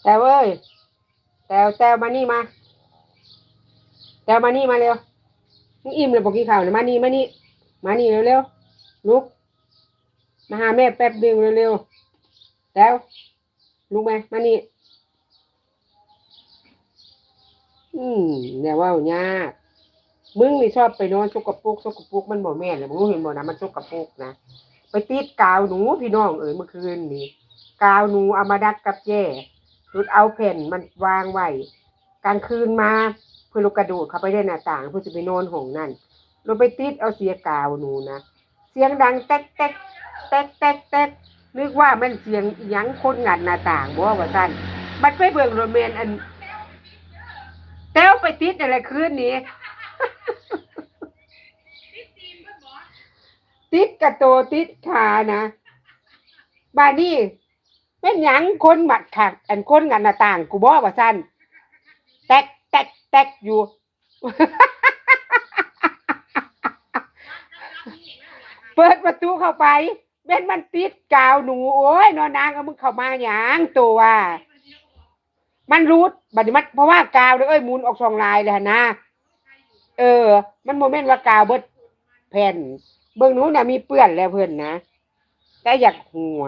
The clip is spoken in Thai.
แต่เว้ยแต่มานี่มาแต่มานี่มาเร็วมึงอิ่มเลยบอกกินข้าวเนี่ยมานี่เร็วๆลุกมาหาแม่แป๊บเดียวเร็วๆแล้วลุกไหมมานี่อืมเนี่ยว่ายากมึงนี่ชอบไปนอนสกปรกมันบ่แม่นเลยมึงเห็นบ่นะมันสกปรกนะไปติดกาวหนูพี่น้องเมื่อคืนนี่กาวหนูเอามาดัดกับแย่รุดเอาแผ่นมันวางไว้กลางคืนมาเพื่อลูกกระโดดเข้าไปได้หน้าต่างเพื่อจะไปนอนห้องนั่นเราไปติดเอาเสียกาวหนูนะเสียงดังแต๊กแต๊กแต๊กแต๊กแต๊กนึกว่ามันเสียงอิหยังคนงัดหน้าต่างบ่ว่าซั่นบัดไปเบิ่งโรถแม่นอันแต้วไปติดอะไรคืนนี้ ติดกระโตติดขานะบ้านนี้เป็นหยังคนหมัดขัดอันคนงันหน้าต่างกูบอกว่าสั้นแตกแตกแตกอยู่เปิดประตูเข้าไปเป็นมันติดกาวหนูโอ้ยนอนนางเอามึงเข้ามาหยังตัวว่ามันรูดบัดนี้มันเพราะว่ากาวเอ้ยหมุนออกสองลายเลยนะเออมันโมเมนต์ว่ากาวเบิดแผ่นเบิ่งหนูน่ะมีเปื้อนแล้วเพิ่นนะแต่อยากหัว